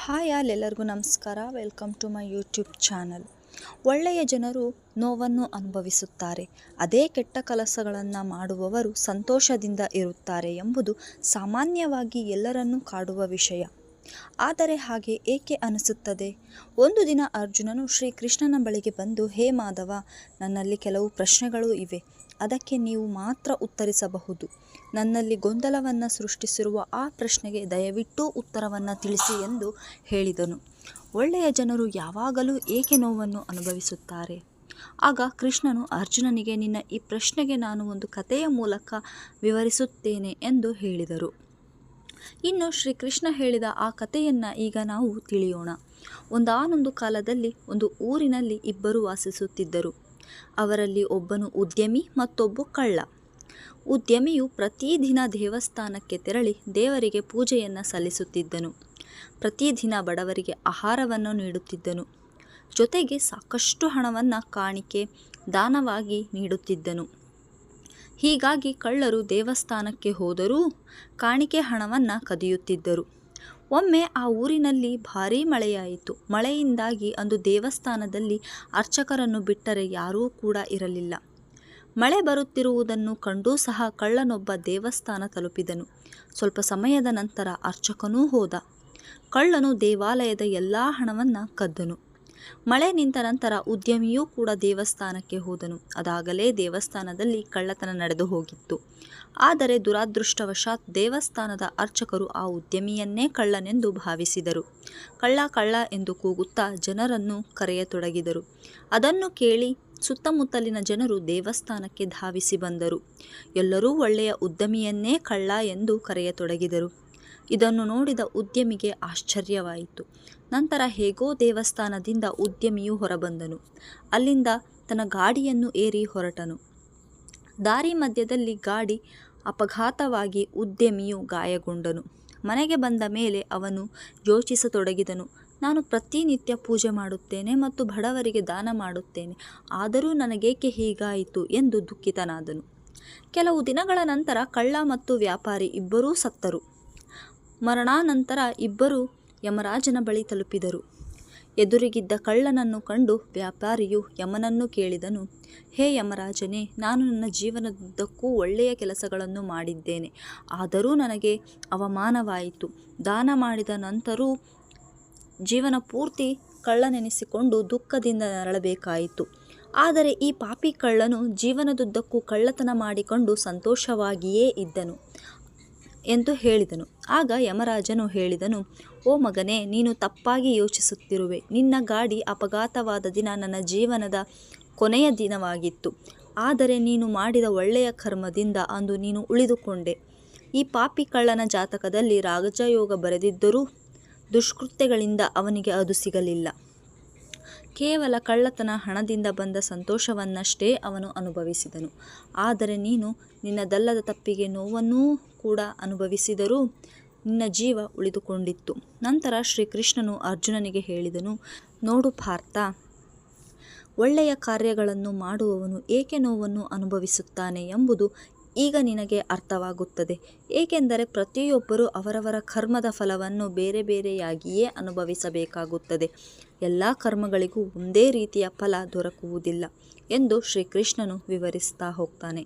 Hi ಎಲ್ಲರಿಗೂ ನಮಸ್ಕಾರ. Welcome to my YouTube channel. ಒಳ್ಳೆಯ ಜನರು ನೋವನ್ನು ಅನುಭವಿಸುತ್ತಾರೆ, ಅದೇ ಕೆಟ್ಟ ಕೆಲಸಗಳನ್ನು ಮಾಡುವವರು ಸಂತೋಷದಿಂದ ಇರುತ್ತಾರೆ ಎಂಬುದು ಸಾಮಾನ್ಯವಾಗಿ ಎಲ್ಲರನ್ನೂ ಕಾಡುವ ವಿಷಯ. ಆದರೆ ಹಾಗೆ ಏಕೆ ಅನಿಸುತ್ತದೆ? ಒಂದು ದಿನ ಅರ್ಜುನನು ಶ್ರೀಕೃಷ್ಣನ ಬಳಿಗೆ ಬಂದು, ಹೇ ಮಾಧವ, ನನ್ನಲ್ಲಿ ಕೆಲವು ಪ್ರಶ್ನೆಗಳು ಇವೆ, ಅದಕ್ಕೆ ನೀವು ಮಾತ್ರ ಉತ್ತರಿಸಬಹುದು. ನನ್ನಲ್ಲಿ ಗೊಂದಲವನ್ನು ಸೃಷ್ಟಿಸಿರುವ ಆ ಪ್ರಶ್ನೆಗೆ ದಯವಿಟ್ಟು ಉತ್ತರವನ್ನು ತಿಳಿಸಿ ಎಂದು ಹೇಳಿದನು. ಒಳ್ಳೆಯ ಜನರು ಯಾವಾಗಲೂ ಏಕೆ ನೋವನ್ನು ಅನುಭವಿಸುತ್ತಾರೆ? ಆಗ ಕೃಷ್ಣನು ಅರ್ಜುನನಿಗೆ, ನಿನ್ನ ಈ ಪ್ರಶ್ನೆಗೆ ನಾನು ಒಂದು ಕಥೆಯ ಮೂಲಕ ವಿವರಿಸುತ್ತೇನೆ ಎಂದು ಹೇಳಿದರು. ಇನ್ನು ಶ್ರೀಕೃಷ್ಣ ಹೇಳಿದ ಆ ಕಥೆಯನ್ನು ಈಗ ನಾವು ತಿಳಿಯೋಣ. ಒಂದಾನೊಂದು ಕಾಲದಲ್ಲಿ ಒಂದು ಊರಿನಲ್ಲಿ ಇಬ್ಬರು ವಾಸಿಸುತ್ತಿದ್ದರು. ಅವರಲ್ಲಿ ಒಬ್ಬನು ಉದ್ಯಮಿ, ಮತ್ತೊಬ್ಬ ಕಳ್ಳ. ಉದ್ಯಮಿಯು ಪ್ರತಿದಿನ ದೇವಸ್ಥಾನಕ್ಕೆ ತೆರಳಿ ದೇವರಿಗೆ ಪೂಜೆಯನ್ನು ಸಲ್ಲಿಸುತ್ತಿದ್ದನು. ಪ್ರತಿದಿನ ಬಡವರಿಗೆ ಆಹಾರವನ್ನು ನೀಡುತ್ತಿದ್ದನು. ಜೊತೆಗೆ ಸಾಕಷ್ಟು ಹಣವನ್ನು ಕಾಣಿಕೆ, ದಾನವಾಗಿ ನೀಡುತ್ತಿದ್ದನು. ಹೀಗಾಗಿ ಕಳ್ಳರು ದೇವಸ್ಥಾನಕ್ಕೆ ಹೋದರೂ ಕಾಣಿಕೆ ಹಣವನ್ನು ಕದಿಯುತ್ತಿದ್ದರು. ಒಮ್ಮೆ ಆ ಊರಿನಲ್ಲಿ ಭಾರೀ ಮಳೆಯಾಯಿತು. ಮಳೆಯಿಂದಾಗಿ ಅಂದು ದೇವಸ್ಥಾನದಲ್ಲಿ ಅರ್ಚಕರನ್ನು ಬಿಟ್ಟರೆ ಯಾರೂ ಕೂಡ ಇರಲಿಲ್ಲ. ಮಳೆ ಬರುತ್ತಿರುವುದನ್ನು ಕಂಡೂ ಸಹ ಕಳ್ಳನೊಬ್ಬ ದೇವಸ್ಥಾನ ತಲುಪಿದನು. ಸ್ವಲ್ಪ ಸಮಯದ ನಂತರ ಅರ್ಚಕನೂ ಹೋದ. ಕಳ್ಳನು ದೇವಾಲಯದ ಎಲ್ಲ ಹಣವನ್ನು ಕದ್ದನು. ಮಳೆ ನಿಂತ ನಂತರ ಉದ್ಯಮಿಯೂ ಕೂಡ ದೇವಸ್ಥಾನಕ್ಕೆ ಹೋದನು. ಅದಾಗಲೇ ದೇವಸ್ಥಾನದಲ್ಲಿ ಕಳ್ಳತನ ನಡೆದು ಹೋಗಿತ್ತು. ಆದರೆ ದುರಾದೃಷ್ಟವಶಾತ್ ದೇವಸ್ಥಾನದ ಅರ್ಚಕರು ಆ ಉದ್ಯಮಿಯನ್ನೇ ಕಳ್ಳನೆಂದು ಭಾವಿಸಿದರು. ಕಳ್ಳ ಕಳ್ಳ ಎಂದು ಕೂಗುತ್ತಾ ಜನರನ್ನು ಕರೆಯತೊಡಗಿದರು. ಅದನ್ನು ಕೇಳಿ ಸುತ್ತಮುತ್ತಲಿನ ಜನರು ದೇವಸ್ಥಾನಕ್ಕೆ ಧಾವಿಸಿ ಬಂದರು. ಎಲ್ಲರೂ ಒಳ್ಳೆಯ ಉದ್ಯಮಿಯನ್ನೇ ಕಳ್ಳ ಎಂದು ಕರೆಯತೊಡಗಿದರು. ಇದನ್ನು ನೋಡಿದ ಉದ್ಯಮಿಗೆ ಆಶ್ಚರ್ಯವಾಯಿತು. ನಂತರ ಹೇಗೋ ದೇವಸ್ಥಾನದಿಂದ ಉದ್ಯಮಿಯು ಹೊರಬಂದನು. ಅಲ್ಲಿಂದ ತನ್ನ ಗಾಡಿಯನ್ನು ಏರಿ ಹೊರಟನು. ದಾರಿ ಮಧ್ಯದಲ್ಲಿ ಗಾಡಿ ಅಪಘಾತವಾಗಿ ಉದ್ಯಮಿಯು ಗಾಯಗೊಂಡನು. ಮನೆಗೆ ಬಂದ ಮೇಲೆ ಅವನು ಯೋಚಿಸತೊಡಗಿದನು. ನಾನು ಪ್ರತಿನಿತ್ಯ ಪೂಜೆ ಮಾಡುತ್ತೇನೆ ಮತ್ತು ಬಡವರಿಗೆ ದಾನ ಮಾಡುತ್ತೇನೆ, ಆದರೂ ನನಗೇಕೆ ಹೀಗಾಯಿತು ಎಂದು ದುಃಖಿತನಾದನು. ಕೆಲವು ದಿನಗಳ ನಂತರ ಕಳ್ಳ ಮತ್ತು ವ್ಯಾಪಾರಿ ಇಬ್ಬರೂ ಸತ್ತರು. ಮರಣಾನಂತರ ಇಬ್ಬರೂ ಯಮರಾಜನ ಬಳಿ ತಲುಪಿದರು. ಎದುರಿಗಿದ್ದ ಕಳ್ಳನನ್ನು ಕಂಡು ವ್ಯಾಪಾರಿಯು ಯಮನನ್ನು ಕೇಳಿದನು, ಹೇ ಯಮರಾಜನೇ, ನಾನು ನನ್ನ ಜೀವನದುದ್ದಕ್ಕೂ ಒಳ್ಳೆಯ ಕೆಲಸಗಳನ್ನು ಮಾಡಿದ್ದೇನೆ, ಆದರೂ ನನಗೆ ಅವಮಾನವಾಯಿತು. ದಾನ ಮಾಡಿದ ನಂತರೂ ಜೀವನ ಪೂರ್ತಿ ಕಳ್ಳನೆನಿಸಿಕೊಂಡು ದುಃಖದಿಂದ ನರಳಬೇಕಾಯಿತು. ಆದರೆ ಈ ಪಾಪಿ ಕಳ್ಳನು ಜೀವನದುದ್ದಕ್ಕೂ ಕಳ್ಳತನ ಮಾಡಿಕೊಂಡು ಸಂತೋಷವಾಗಿಯೇ ಇದ್ದನು ಎಂದು ಹೇಳಿದನು. ಆಗ ಯಮರಾಜನು ಹೇಳಿದನು, ಓ ಮಗನೇ, ನೀನು ತಪ್ಪಾಗಿ ಯೋಚಿಸುತ್ತಿರುವೆ. ನಿನ್ನ ಗಾಡಿ ಅಪಘಾತವಾದ ದಿನ ನನ್ನ ಜೀವನದ ಕೊನೆಯ ದಿನವಾಗಿತ್ತು. ಆದರೆ ನೀನು ಮಾಡಿದ ಒಳ್ಳೆಯ ಕರ್ಮದಿಂದ ಅಂದು ನೀನು ಉಳಿದುಕೊಂಡೆ. ಈ ಪಾಪಿ ಕಳ್ಳನ ಜಾತಕದಲ್ಲಿ ರಾಜಯೋಗ ಬರೆದಿದ್ದರೂ ದುಷ್ಕೃತ್ಯಗಳಿಂದ ಅವನಿಗೆ ಅದು ಸಿಗಲಿಲ್ಲ. ಕೇವಲ ಕಳ್ಳತನ ಹಣದಿಂದ ಬಂದ ಸಂತೋಷವನ್ನಷ್ಟೇ ಅವನು ಅನುಭವಿಸಿದನು. ಆದರೆ ನೀನು ನಿನ್ನದಲ್ಲದ ತಪ್ಪಿಗೆ ನೋವನ್ನೂ ಕೂಡ ಅನುಭವಿಸಿದರೂ ನಿನ್ನ ಜೀವ ಉಳಿದುಕೊಂಡಿತ್ತು. ನಂತರ ಶ್ರೀಕೃಷ್ಣನು ಅರ್ಜುನನಿಗೆ ಹೇಳಿದನು, ನೋಡು ಪಾರ್ಥ, ಒಳ್ಳೆಯ ಕಾರ್ಯಗಳನ್ನು ಮಾಡುವವನು ಏಕೆ ನೋವನ್ನು ಅನುಭವಿಸುತ್ತಾನೆ ಎಂಬುದು ಈಗ ನಿನಗೆ ಅರ್ಥವಾಗುತ್ತದೆ. ಏಕೆಂದರೆ ಪ್ರತಿಯೊಬ್ಬರೂ ಅವರವರ ಕರ್ಮದ ಫಲವನ್ನು ಬೇರೆ ಬೇರೆಯಾಗಿಯೇ ಅನುಭವಿಸಬೇಕಾಗುತ್ತದೆ. ಎಲ್ಲ ಕರ್ಮಗಳಿಗೂ ಒಂದೇ ರೀತಿಯ ಫಲ ದೊರಕುವುದಿಲ್ಲ ಎಂದು ಶ್ರೀಕೃಷ್ಣನು ವಿವರಿಸ್ತಾ ಹೋಗ್ತಾನೆ.